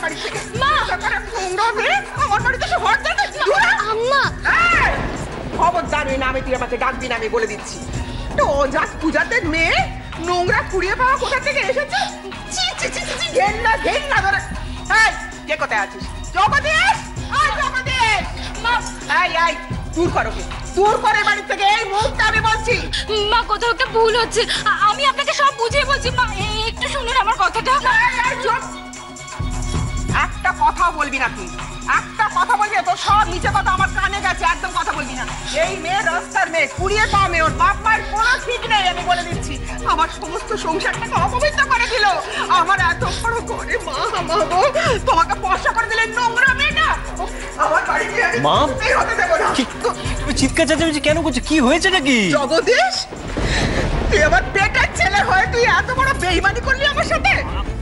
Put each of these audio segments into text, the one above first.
বাড়ি থেকে। মা নোংরা মেয়ে আমার বাড়িতে সে ঘর দেবে। আম্মা খবরদার ওই নামে তুই আমাকে ডাকবি না, আমি বলে দিচ্ছি। তো অজাত পূজাতে মেয়ে নোংরা কুড়িয়ে পাওয়া কোথা থেকে এসেছে? চি চি চি চি, ঘেন্না ঘেন্না ধরে। এই কে কোথায় আছিস? জগদীশ, আয় জগদীশ। মা এই দূর করো, দূর করে বাড়ি থেকে এই মুহূর্তে আমি বলছি। মা কোথাও একটা ভুল হচ্ছে, আমি আপনাকে সব বুঝিয়ে বলছি। মা একটু শুনুন আমার কথাটা। একটা কথা বলবি না তুই, একটা কথা বলবি না, তোর সব নিচে কথা আমার কানে গেছে, একদম কথা বলবি না। এই মেয়ে রাস্তার মেয়ে, কুড়িয়ে পাওয়া মেয়ে, ওর বাপ মায়ের কোনো ঠিক নেই, আমি বলে দিচ্ছি। আমার সমস্ত সংসারটাকে অপবিত্র করে দিল। আমার এত বড় করে মা গো, তোমাকে স্পর্শ করে দিলে নোংরা মেয়েটা আমার বাড়িতে আমি হতে দেবো না। তুমি চিৎকার চেঁচামেচি কেন করছো? কি হয়েছে নাকি? জগদীশ, তুই আমার পেটের ছেলে হয়ে তুই এত বড় বেইমানি করলি আমার সাথে?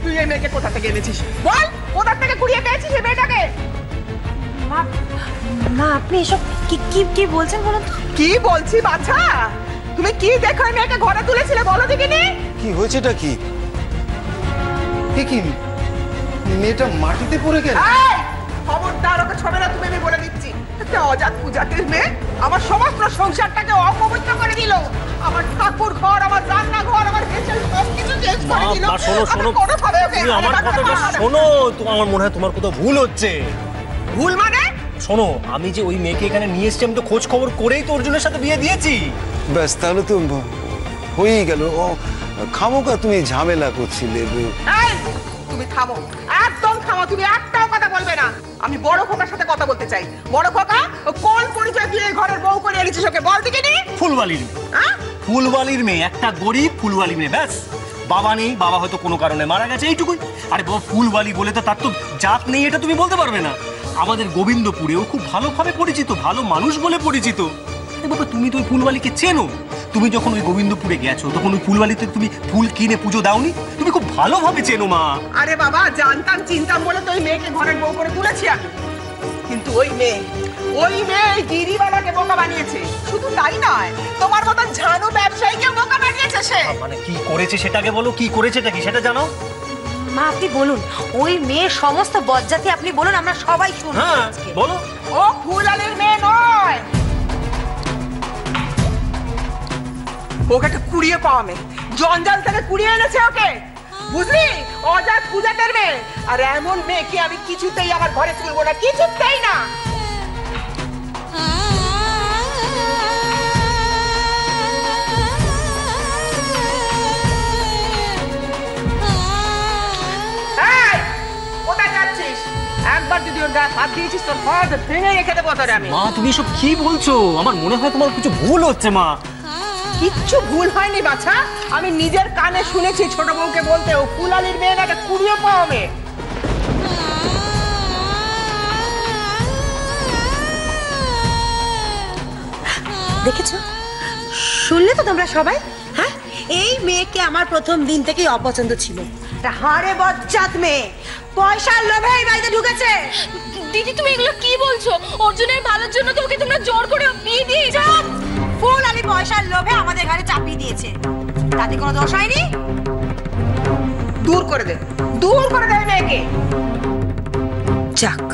তুই এই মেয়েকে কোথা থেকে এনেছিস বল? কোথা থেকে কুড়িয়ে পেয়েছিস এই মেয়েটাকে? মা আপনি এসব কি বলছেন বলুন তো? কি বলছি বাছা? তুমি কি দেখো এই মেয়েকে ঘরে তুলেছিলে বলো দেখিনি? কি হয়েছেটা কি? কি মেয়েটা মাটিতে পড়ে গেল? খবরদার ওকে ছবে না তুমি, আমি বলে দিচ্ছি। একটা অজাত পূজাতের মেয়ে আমার সমস্ত সংসারটাকে অপবিত্র করে দিল। আমার ঠাকুর ঘর, আমার রান্না ঘর, আমার হেসেল সবকিছু চেঞ্জ করে দিল। শোনো, তুমি আমার কথাটা শোনো। আমার মনে হয় তোমার কোথাও ভুল হচ্ছে। ভুল মানে? শোনো, আমি যে ওই মেয়েকে এখানে নিয়ে এসেছি, আমি তো খোঁজ খবর করেই তো অর্জুনের সাথে বিয়ে দিয়েছি। ব্যাস, তাহলে তো হয়েই গেল। ও খামোকা তুমি ঝামেলা করছিলে। তুমি থামো, একদম থামো। তুমি একটাও কথা বলবে না। আমি বড় খোকার সাথে কথা বলতে চাই। বড় খোকা, কোন পরিচয় দিয়ে ঘরের বউ করে এনেছিস ওকে বল দিকে নি? ফুলবালির ফুলবালির মেয়ে, একটা গরিব ফুলবালি মেয়ে। ব্যাস, বাবা নেই, বাবা হয়তো কোনো কারণে মারা গেছে, এইটুকুই। আরে বাবা, ফুলবালি বলে তো তার তো জাত নেই, এটা তুমি বলতে পারবে না। আমাদের গোবিন্দপুরেও খুব ভালোভাবে পরিচিত, ভালো মানুষ বলে পরিচিত। বাবা, তুমি তো ওই ফুলবালিকে চেনো। তুমি যখন ওই গোবিন্দপুরে গেছো তখন ওই ফুলবালিতে তুমি ফুল কিনে পুজো দাওনি? তুমি খুব ভালোভাবে চেনো মা। আরে বাবা, জানতাম চিনতাম বলে তো ওই মেয়েকে ঘরের বউ করে তুলেছি আমি। কিন্তু ওই মেয়ে গিরিবালাকে বোকা বানিয়েছে। শুধু তাই নয়, তোমার মতন ঝানু ব্যবসায়ীকে বোকা বানিয়েছে সে। মানে কি করেছে সেটাকে বলো, কি করেছেটা কি সেটা জানো? মা আপনি বলুন, ওই মেয়ের সমস্ত বজ্জাতি আপনি বলুন, আমরা সবাই শুনবো। হ্যাঁ বলো। ও ফুলবালির মেয়ে নয়, ওকে একটা কুড়িয়ে পাওয়া মেয়ে, জঞ্জাল থেকে কুড়িয়ে এনেছে ওকে, বুঝলি? অজাত পূজাতের মেয়ে। আর এমন মেয়েকে আমি কিছুতেই আমার ঘরে তুলবো না, কিছুতেই না। কোথায় যাচ্ছিস? একবার যদি ওর গায়ে হাত দিয়েছিস তোর হাত ভেঙে রেখে দেবো তোরে আমি। মা তুমি এসব কি বলছো? আমার মনে হয় তোমার কিছু ভুল হচ্ছে মা। কিচ্ছু ভুল হয়নি বাছা, আমি নিজের কানে শুনেছি ছোট বউকে বলতে ও ফুলালির মেয়ে না, একটা কুড়িয়ে পাওয়া মেয়ে। দেখেছো, শুনলে তো তোমরা সবাই? হ্যাঁ, এই মেয়েকে আমার প্রথম দিন থেকেই অপছন্দ ছিল। একটা হাড়ে বজ্জাত মেয়ে, পয়সার লোভে এই বাড়িতে ঢুকেছে। দিদি তুমি এগুলো কি বলছো? অর্জুনের ভালোর জন্য তো ওকে তোমরা জোর করে বিয়ে দিয়েছো। ফুলবালি পয়সার লোভে আমাদের ঘরে চাপিয়ে দিয়েছে, তাতে কোনো দোষ হয়নি। দূর করে দে, দূর করে দে মেয়েকে। যাক,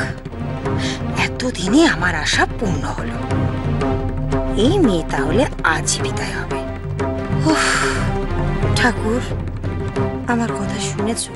এতদিনে আমার আশা পূর্ণ হলো। এই মেয়ে তাহলে আজই বিদায় হবে। উফ, ঠাকুর আমার কথা শুনেছো?